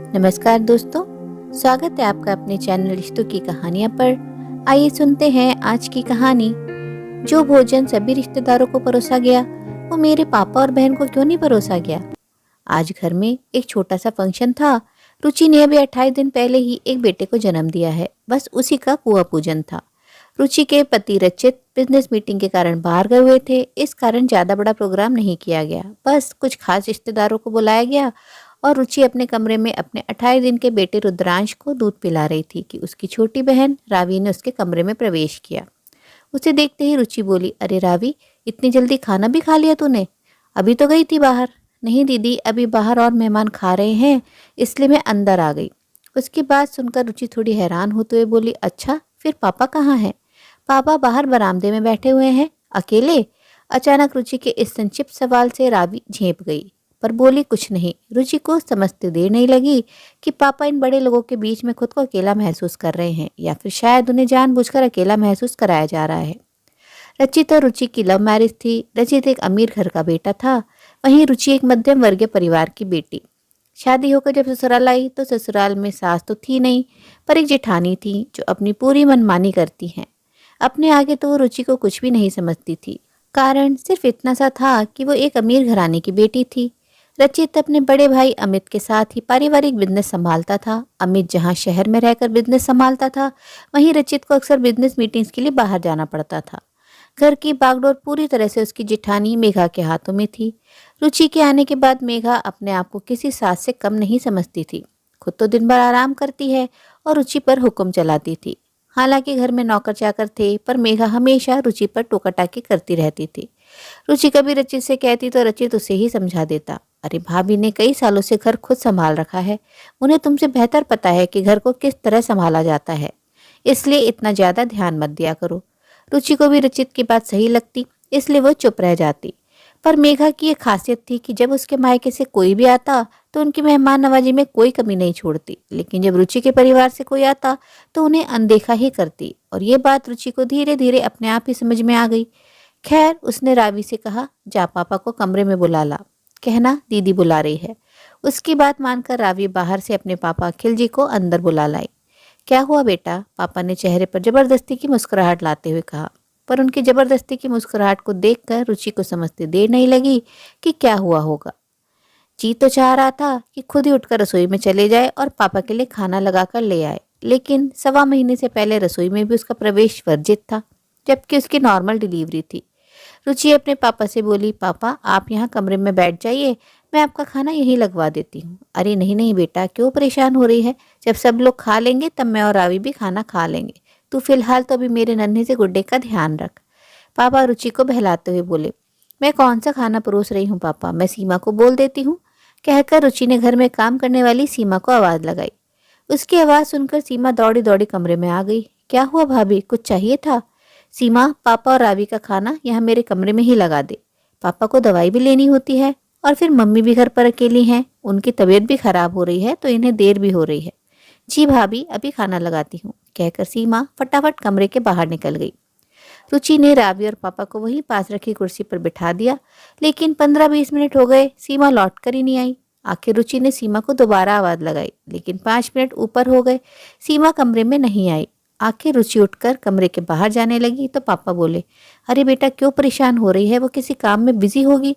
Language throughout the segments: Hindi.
नमस्कार दोस्तों, स्वागत है आपका अपने चैनल रिश्तों की कहानियां पर। आइए सुनते हैं आज की कहानी। जो भोजन सभी रिश्तेदारों को परोसा गया, वो मेरे पापा और बहन को क्यों नहीं परोसा गया। आज घर में एक छोटा सा फंक्शन था। रुचि ने अभी 28 दिन पहले ही एक बेटे को जन्म दिया है। बस उसी का कुआं पूजन था। रुचि के पति रचित बिजनेस मीटिंग के कारण बाहर गए हुए थे। इस कारण ज्यादा बड़ा प्रोग्राम नहीं किया गया। बस कुछ खास रिश्तेदारों को बुलाया गया और रुचि अपने कमरे में अपने 28 दिन के बेटे रुद्रांश को दूध पिला रही थी कि उसकी छोटी बहन रावी ने उसके कमरे में प्रवेश किया। उसे देखते ही रुचि बोली, अरे रावी, इतनी जल्दी खाना भी खा लिया तूने? अभी तो गई थी बाहर। नहीं दीदी, अभी बाहर और मेहमान खा रहे हैं, इसलिए मैं अंदर आ गई। उसकी बात सुनकर रुचि थोड़ी हैरान होते हुए बोली, अच्छा फिर पापा कहाँ हैं? पापा बाहर बरामदे में बैठे हुए हैं, अकेले? अचानक रुचि के इस संक्षिप्त सवाल से रावी झेंप गई, पर बोली कुछ नहीं। रुचि को समझते देर नहीं लगी कि पापा इन बड़े लोगों के बीच में खुद को अकेला महसूस कर रहे हैं, या फिर शायद उन्हें जानबूझकर अकेला महसूस कराया जा रहा है। रचित और रुचि की लव मैरिज थी। रचित एक अमीर घर का बेटा था, वहीं रुचि एक मध्यम वर्गीय परिवार की बेटी। शादी होकर जब ससुराल आई तो ससुराल में सास तो थी नहीं, पर एक जेठानी थी जो अपनी पूरी मनमानी करती हैं। अपने आगे तो वो रुचि को कुछ भी नहीं समझती थी। कारण सिर्फ इतना सा था कि वो एक अमीर घराने की बेटी थी। रचित अपने बड़े भाई अमित के साथ ही पारिवारिक बिजनेस संभालता था। अमित जहां शहर में रहकर बिजनेस संभालता था, वहीं रचित को अक्सर बिजनेस मीटिंग्स के लिए बाहर जाना पड़ता था। घर की बागडोर पूरी तरह से उसकी जेठानी मेघा के हाथों में थी। रुचि के आने के बाद मेघा अपने आप को किसी सास से कम नहीं समझती थी। खुद तो दिन भर आराम करती है और रुचि पर हुक्म चलाती थी। हालांकि घर में नौकर चाकर थे, पर मेघा हमेशा रुचि पर टोका टाकी करती रहती थी। रुचि कभी रचित से कहती तो रचित उसे ही समझा देता, अरे भाभी ने कई सालों से घर खुद संभाल रखा है, उन्हें तुमसे बेहतर पता है कि घर को किस तरह संभाला जाता है, इसलिए इतना ज्यादा ध्यान मत दिया करो। रुचि को भी रचित की बात सही लगती, इसलिए वो चुप रह जाती। पर मेघा की एक खासियत थी कि जब उसके मायके से कोई भी आता तो उनकी मेहमान नवाजी में कोई कमी नहीं छोड़ती, लेकिन जब रुचि के परिवार से कोई आता तो उन्हें अनदेखा ही करती। और ये बात रुचि को धीरे धीरे अपने आप ही समझ में आ गई। खैर, उसने रावी से कहा, जा पापा को कमरे में बुला ला, कहना दीदी बुला रही है। उसकी बात मानकर रावी बाहर से अपने पापा खिलजी को अंदर बुला लाई। क्या हुआ बेटा? पापा ने चेहरे पर जबरदस्ती की मुस्कुराहट लाते हुए कहा। पर उनकी जबरदस्ती की मुस्कुराहट को देखकर रुचि को समझते देर नहीं लगी कि क्या हुआ होगा। जी तो चाह रहा था कि खुद ही उठकर रसोई में चले जाए और पापा के लिए खाना लगाकर ले आए, लेकिन 1.25 महीने से पहले रसोई में भी उसका प्रवेश वर्जित था, जबकि उसकी नॉर्मल डिलीवरी थी। रुचि अपने पापा से बोली, पापा आप यहाँ कमरे में बैठ जाइए, मैं आपका खाना यहीं लगवा देती हूँ। अरे नहीं नहीं बेटा, क्यों परेशान हो रही है? जब सब लोग खा लेंगे तब मैं और रावी भी खाना खा लेंगे। तू फिलहाल तो अभी मेरे नन्हे से गुड्डे का ध्यान रख। पापा रुचि को बहलाते हुए बोले, मैं कौन सा खाना परोस रही हूँ पापा, मैं सीमा को बोल देती हूँ। कहकर रुचि ने घर में काम करने वाली सीमा को आवाज लगाई। उसकी आवाज सुनकर सीमा दौड़ी दौड़ी कमरे में आ गई। क्या हुआ भाभी, कुछ चाहिए था? सीमा, पापा और रावी का खाना यहाँ मेरे कमरे में ही लगा दे। पापा को दवाई भी लेनी होती है और फिर मम्मी भी घर पर अकेली हैं, उनकी तबीयत भी खराब हो रही है तो इन्हें देर भी हो रही है। जी भाभी, अभी खाना लगाती हूँ, कहकर सीमा फटाफट कमरे के बाहर निकल गई। रुचि ने रावी और पापा को वहीं पास रखी कुर्सी पर बिठा दिया, लेकिन 15-20 मिनट हो गए, सीमा लौट कर ही नहीं आई। आखिर रुचि ने सीमा को दोबारा आवाज लगाई, लेकिन 5 मिनट ऊपर हो गए, सीमा कमरे में नहीं आई। आखिर रुचि उठकर कमरे के बाहर जाने लगी तो पापा बोले, अरे बेटा क्यों परेशान हो रही है, वो किसी काम में बिजी होगी।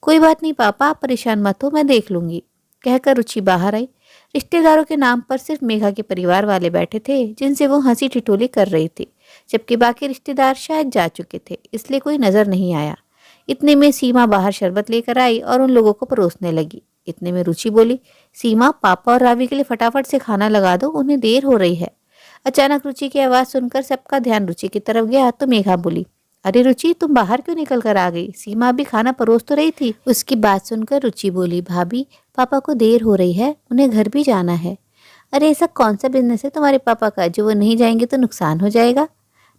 कोई बात नहीं पापा, आप परेशान मत हो, मैं देख लूंगी, कहकर रुचि बाहर आई। रिश्तेदारों के नाम पर सिर्फ मेघा के परिवार वाले बैठे थे, जिनसे वो हंसी ठिठोली कर रही थी, जबकि बाकी रिश्तेदार शायद जा चुके थे, इसलिए कोई नजर नहीं आया। इतने में सीमा बाहर शरबत लेकर आई और उन लोगों को परोसने लगी। इतने में रुचि बोली, सीमा पापा और रावी के लिए फटाफट से खाना लगा दो, उन्हें देर हो रही है। अचानक रुचि की आवाज सुनकर सबका ध्यान रुचि की तरफ गया तो मेघा बोली, अरे रुचि, तुम बाहर क्यों निकल कर आ गई? सीमा अभी खाना परोस तो रही थी। उसकी बात सुनकर रुचि बोली, भाभी पापा को देर हो रही है, उन्हें घर भी जाना है। अरे ऐसा कौन सा बिजनेस है तुम्हारे पापा का जो वो नहीं जाएंगे तो नुकसान हो जाएगा?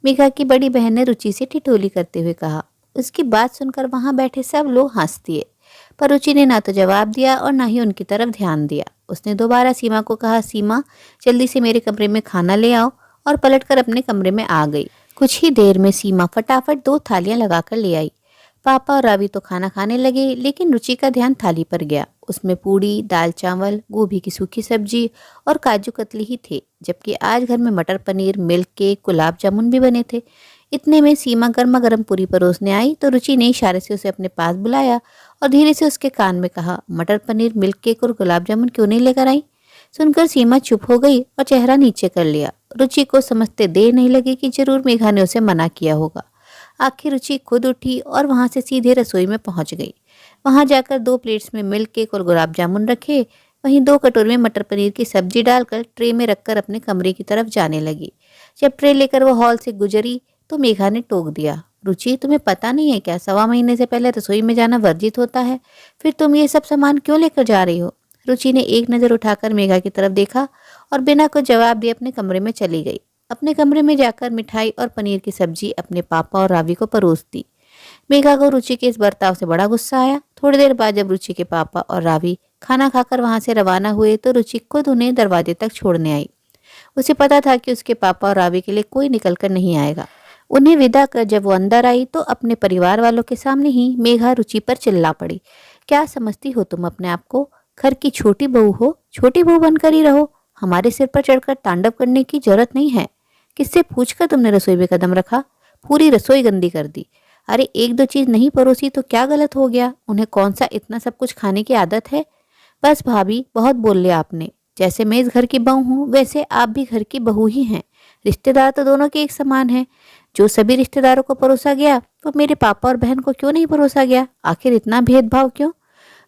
मेघा की बड़ी बहन ने रुचि से ठिठोली करते हुए कहा। उसकी बात सुनकर वहां बैठे सब लोग हंस दिए, पर रुचि ने ना तो जवाब दिया और ना ही उनकी तरफ ध्यान दिया। उसने दोबारा सीमा को कहा, सीमा जल्दी से मेरे कमरे में खाना ले आओ, और पलटकर अपने कमरे में आ गई। कुछ ही देर में सीमा फटाफट 2 थालियां लगाकर ले आई। पापा और रावी तो खाना खाने लगे, लेकिन रुचि का ध्यान थाली पर गया। उसमें पूड़ी, दाल चावल, गोभी की सूखी सब्जी और काजू कतली ही थे, जबकि आज घर में मटर पनीर, मिल्क केक, गुलाब जामुन भी बने थे। इतने में सीमा गर्मा गर्म पूरी परोसने आई तो रुचि ने इशारे से उसे अपने पास बुलाया और धीरे से उसके कान में कहा, मटर पनीर, मिल्क केक और गुलाब जामुन क्यों नहीं लेकर आई? सुनकर सीमा चुप हो गई और चेहरा नीचे कर लिया। रुचि को समझते देर नहीं लगी कि जरूर मेघा ने उसे मना किया होगा। आखिर रुचि खुद उठी और वहां से सीधे रसोई में पहुंच गई। वहां जाकर 2 प्लेट्स में मिल्क केक और गुलाब जामुन रखे, वहीं 2 कटोरे में मटर पनीर की सब्जी डालकर ट्रे में रखकर अपने कमरे की तरफ जाने लगी। जब ट्रे लेकर वो हॉल से गुजरी तो मेघा ने टोक दिया, रुचि तुम्हें पता नहीं है क्या, 1.25 महीने से पहले रसोई में जाना वर्जित होता है, फिर तुम ये सब सामान क्यों लेकर जा रही हो? रुचि ने एक नज़र उठाकर मेघा की तरफ देखा और बिना कुछ जवाब दिए अपने कमरे में चली गई। अपने कमरे में जाकर मिठाई और पनीर की सब्जी अपने पापा और रावी को परोस दी। मेघा को रुचि के इस बर्ताव से बड़ा गुस्सा आया। थोड़ी देर बाद जब रुचि के पापा और रावी खाना खाकर वहां से रवाना हुए तो रुचि खुद उन्हें दरवाजे तक छोड़ने आई। उसे पता था कि उसके पापा और रावी के लिए कोई निकल कर नहीं आएगा। उन्हें विदा कर जब वो अंदर आई तो अपने परिवार वालों के सामने ही मेघा रुचि पर चिल्ला पड़ी, क्या समझती हो तुम अपने आप को? घर की छोटी बहू हो, छोटी बहू बनकर ही रहो। हमारे सिर पर चढ़कर तांडव करने की जरूरत नहीं है। किससे पूछकर तुमने रसोई में कदम रखा? पूरी रसोई गंदी कर दी। अरे 1-2 चीज नहीं परोसी तो क्या गलत हो गया? उन्हें कौन सा इतना सब कुछ खाने की आदत है? बस भाभी, बहुत बोल लिया आपने। जैसे मैं इस घर की बहू हूँ वैसे आप भी घर की बहू ही हैं। रिश्तेदार तो दोनों के एक समान हैं। जो सभी रिश्तेदारों को परोसा गया वो मेरे पापा और बहन को क्यों नहीं परोसा गया? आखिर इतना भेदभाव क्यों?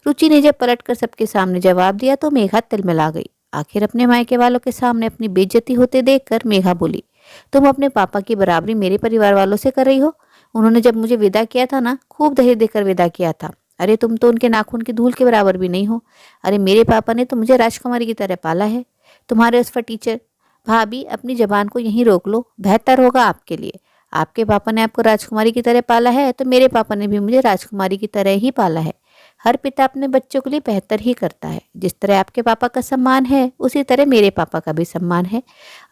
रुचि ने जब पलटकर सबके सामने जवाब दिया तो मेघा तिलमिला गई। आखिर अपने मायके वालों के सामने अपनी बेइज्जती होते देखकर मेघा बोली, तुम अपने पापा की बराबरी मेरे परिवार वालों से कर रही हो। उन्होंने जब मुझे विदा किया था ना, खूब दहेज देकर विदा किया था। अरे तुम तो उनके नाखून की धूल के बराबर भी नहीं हो। अरे मेरे पापा ने तो मुझे राजकुमारी की तरह पाला है। तुम्हारे उस टीचर भाभी, अपनी जबान को यहीं रोक लो, बेहतर होगा आपके लिए। आपके पापा ने आपको राजकुमारी की तरह पाला है तो मेरे पापा ने भी मुझे राजकुमारी की तरह ही पाला है। हर पिता अपने बच्चों के लिए बेहतर ही करता है। जिस तरह आपके पापा का सम्मान है उसी तरह मेरे पापा का भी सम्मान है।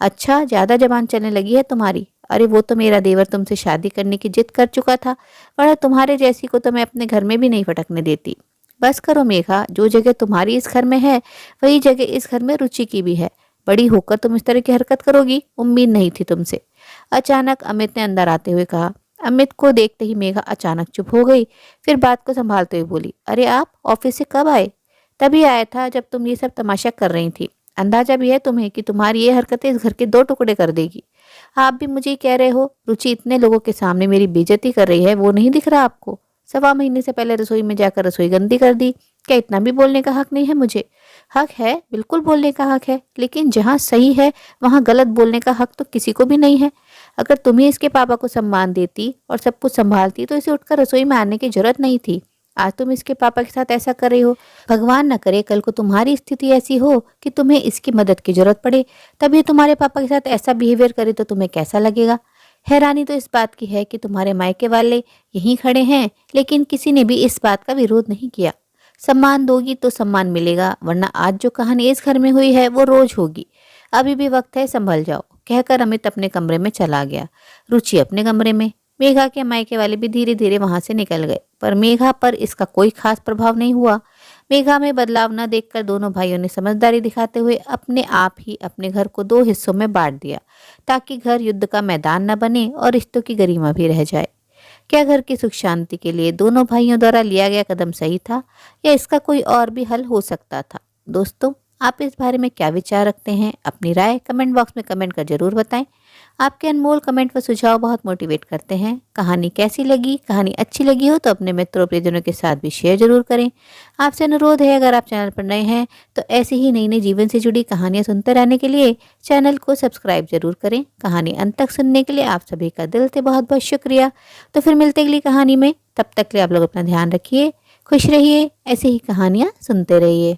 अच्छा, ज्यादा जबान चलने लगी है तुम्हारी। अरे वो तो मेरा देवर तुमसे शादी करने की जिद कर चुका था, वरना तुम्हारे जैसी को तो मैं अपने घर में भी नहीं फटकने देती। बस करो मेघा, जो जगह तुम्हारी इस घर में है वही जगह इस घर में रुचि की भी है। बड़ी होकर तुम इस तरह की हरकत करोगी, उम्मीद नहीं थी तुमसे। अचानक अमित ने अंदर आते हुए कहा। अमित को देखते ही मेघा अचानक चुप हो गई, फिर बात को संभालते हुए बोली, अरे आप ऑफिस से कब आए? तभी आया था जब तुम ये सब तमाशा कर रही थी। अंदाजा भी है तुम्हें कि तुम्हारी ये हरकतें इस घर के 2 टुकड़े कर देगी। आप भी मुझे ही कह रहे हो, रुचि इतने लोगों के सामने मेरी बेइज्जती कर रही है, वो नहीं दिख रहा आपको? 1.25 महीने से पहले रसोई में जाकर रसोई गंदी कर दी। क्या इतना भी बोलने का हक नहीं है मुझे? हक है, बिल्कुल बोलने का हक है, लेकिन जहाँ सही है वहाँ गलत बोलने का हक तो किसी को भी नहीं है। अगर तुम ही इसके पापा को सम्मान देती और सब कुछ संभालती तो इसे उठकर रसोई में आने की जरूरत नहीं थी। आज तुम इसके पापा के साथ ऐसा कर रही हो। भगवान न करे कल को तुम्हारी स्थिति ऐसी हो कि तुम्हें इसकी मदद की जरूरत पड़े, तभी तुम्हारे पापा के साथ ऐसा बिहेवियर करे तो तुम्हें कैसा लगेगा? हैरानी तो इस बात की है कि तुम्हारे मायके वाले यहीं खड़े हैं लेकिन किसी ने भी इस बात का विरोध नहीं किया। सम्मान दोगी तो सम्मान मिलेगा, वरना आज जो कहानी इस घर में हुई है वो रोज होगी। अभी भी वक्त है, संभल जाओ, कहकर अमित अपने कमरे में चला गया। रुचि अपने कमरे में। मेघा के मायके वाले भी धीरे धीरे वहां से निकल गए, पर मेघा पर इसका कोई खास प्रभाव नहीं हुआ। मेघा में बदलाव न देखकर दोनों भाइयों ने समझदारी दिखाते हुए अपने आप ही अपने घर को 2 हिस्सों में बांट दिया, ताकि घर युद्ध का मैदान न बने और रिश्तों की गरिमा भी रह जाए। क्या घर की सुख शांति के लिए दोनों भाइयों द्वारा लिया गया कदम सही था या इसका कोई और भी हल हो सकता था? दोस्तों, आप इस बारे में क्या विचार रखते हैं? अपनी राय कमेंट बॉक्स में कमेंट कर जरूर बताएं। आपके अनमोल कमेंट व सुझाव बहुत मोटिवेट करते हैं। कहानी कैसी लगी? कहानी अच्छी लगी हो तो अपने मित्रों प्रियजनों के साथ भी शेयर जरूर करें। आपसे अनुरोध है, अगर आप चैनल पर नए हैं तो ऐसी ही नई नई जीवन से जुड़ी कहानियाँ सुनते रहने के लिए चैनल को सब्सक्राइब जरूर करें। कहानी अंत तक सुनने के लिए आप सभी का दिल से बहुत बहुत शुक्रिया। तो फिर मिलते अगली कहानी में, तब तक के लिए आप लोग अपना ध्यान रखिए, खुश रहिए, ऐसी ही कहानियाँ सुनते रहिए।